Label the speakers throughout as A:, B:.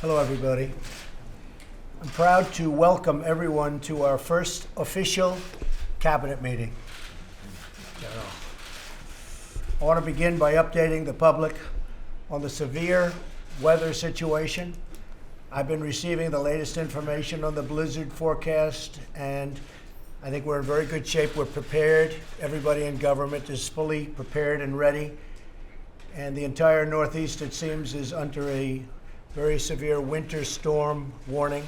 A: Hello, everybody. I'm proud to welcome everyone to our first official cabinet meeting. I want to begin by updating the public on the severe weather situation. I've been receiving the latest information on the blizzard forecast, and I think we're in very good shape. We're prepared. Everybody in government is fully prepared and ready. And the entire Northeast, it seems, is under a very severe winter storm warning.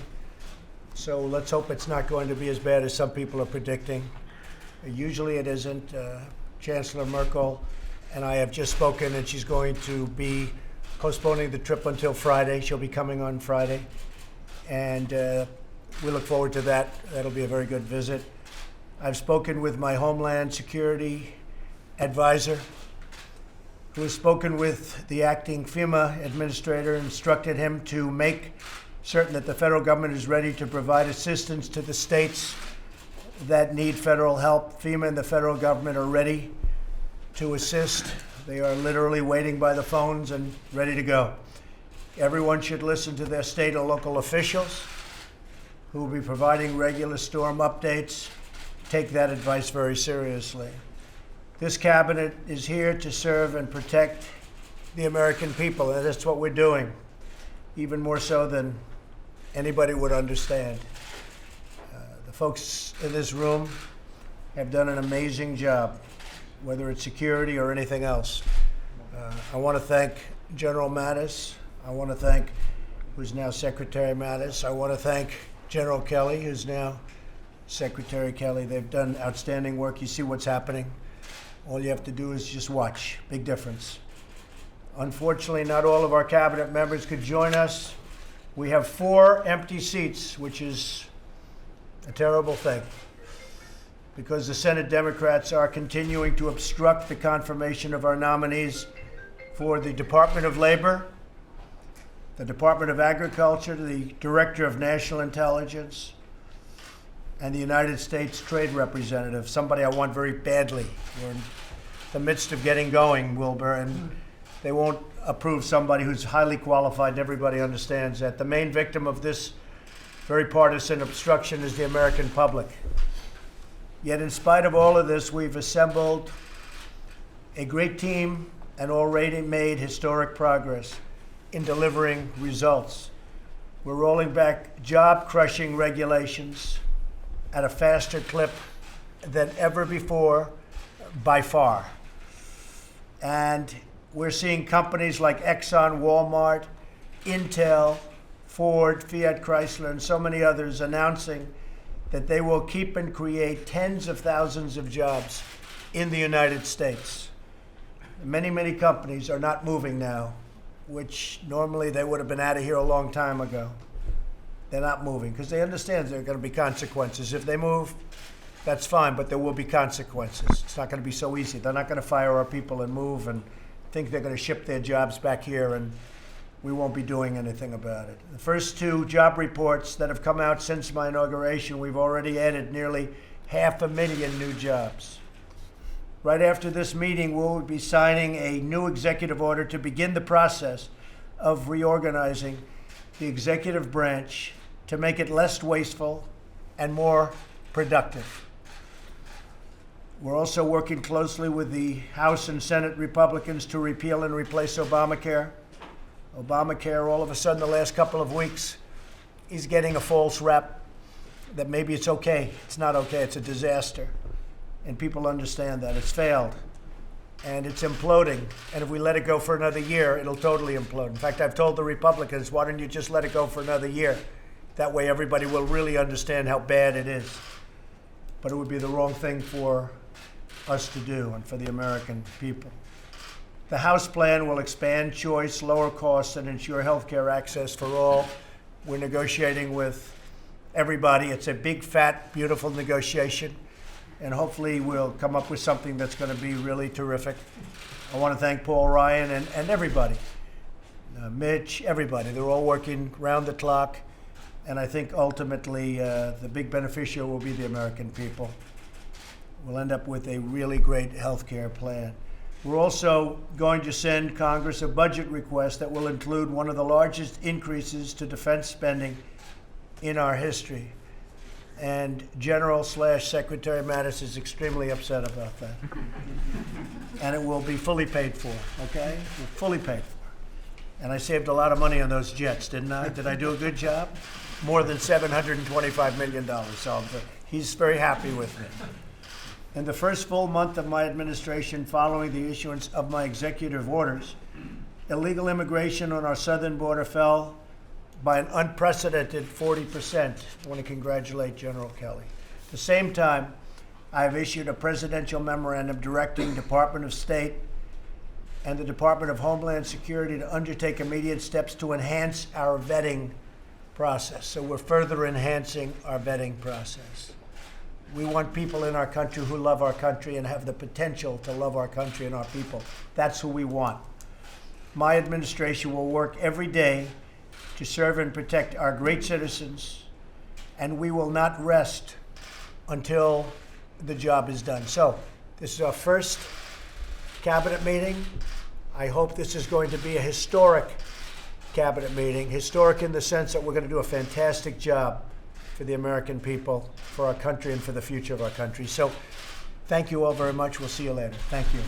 A: So let's hope it's not going to be as bad as some people are predicting. Usually it isn't. Chancellor Merkel and I have just spoken, and she's going to be postponing the trip until Friday. She'll be coming on Friday. And we look forward to that. That'll be a very good visit. I've spoken with my Homeland Security advisor, who has spoken with the acting FEMA administrator and instructed him to make certain that the federal government is ready to provide assistance to the states that need federal help. FEMA and the federal government are ready to assist. They are literally waiting by the phones and ready to go. Everyone should listen to their state and local officials who will be providing regular storm updates. Take that advice very seriously. This cabinet is here to serve and protect the American people, and that's what we're doing, even more so than anybody would understand. The folks in this room have done an amazing job, whether it's security or anything else. I want to thank General Mattis. I want to thank, who's now Secretary Mattis. I want to thank General Kelly, who's now Secretary Kelly. They've done outstanding work. You see what's happening. All you have to do is just watch. Big difference. Unfortunately, not all of our cabinet members could join us. We have 4 empty seats, which is a terrible thing, because the Senate Democrats are continuing to obstruct the confirmation of our nominees for the Department of Labor, the Department of Agriculture, the Director of National Intelligence, and the United States Trade Representative, somebody I want very badly. We're in the midst of getting going, Wilbur, and they won't approve somebody who's highly qualified, and everybody understands that. The main victim of this very partisan obstruction is the American public. Yet in spite of all of this, we've assembled a great team and already made historic progress in delivering results. We're rolling back job-crushing regulations at a faster clip than ever before, by far. And we're seeing companies like Exxon, Walmart, Intel, Ford, Fiat Chrysler, and so many others announcing that they will keep and create tens of thousands of jobs in the United States. Many, many companies are not moving now, which normally they would have been out of here a long time ago. They're not moving because they understand there are going to be consequences. If they move, that's fine, but there will be consequences. It's not going to be so easy. They're not going to fire our people and move and think they're going to ship their jobs back here, and we won't be doing anything about it. The first 2 job reports that have come out since my inauguration, we've already added nearly 500,000 new jobs. Right after this meeting, we'll be signing a new executive order to begin the process of reorganizing the executive branch to make it less wasteful and more productive. We're also working closely with the House and Senate Republicans to repeal and replace Obamacare. Obamacare, all of a sudden, the last couple of weeks, is getting a false rep that maybe it's okay. It's not okay. It's a disaster. And people understand that. It's failed. And it's imploding. And if we let it go for another year, it'll totally implode. In fact, I've told the Republicans, why don't you just let it go for another year? That way everybody will really understand how bad it is. But it would be the wrong thing for us to do and for the American people. The House plan will expand choice, lower costs, and ensure health care access for all. We're negotiating with everybody. It's a big, fat, beautiful negotiation. And hopefully we'll come up with something that's going to be really terrific. I want to thank Paul Ryan and everybody, Mitch, everybody. They're all working round the clock. And I think ultimately the big beneficiary will be the American people. We'll end up with a really great health care plan. We're also going to send Congress a budget request that will include one of the largest increases to defense spending in our history. And General/Secretary Mattis is extremely upset about that. And it will be fully paid for, okay? Fully paid for. And I saved a lot of money on those jets, didn't I? Did I do a good job? More than $725 million. So he's very happy with me. In the first full month of my administration following the issuance of my executive orders, illegal immigration on our southern border fell by an unprecedented 40%. I want to congratulate General Kelly. At the same time, I have issued a presidential memorandum directing Department of State and the Department of Homeland Security to undertake immediate steps to enhance our vetting process. So we're further enhancing our vetting process. We want people in our country who love our country and have the potential to love our country and our people. That's who we want. My administration will work every day to serve and protect our great citizens, and we will not rest until the job is done. So this is our first cabinet meeting. I hope this is going to be a historic cabinet meeting, historic in the sense that we're going to do a fantastic job for the American people, for our country, and for the future of our country. So thank you all very much. We'll see you later. Thank you.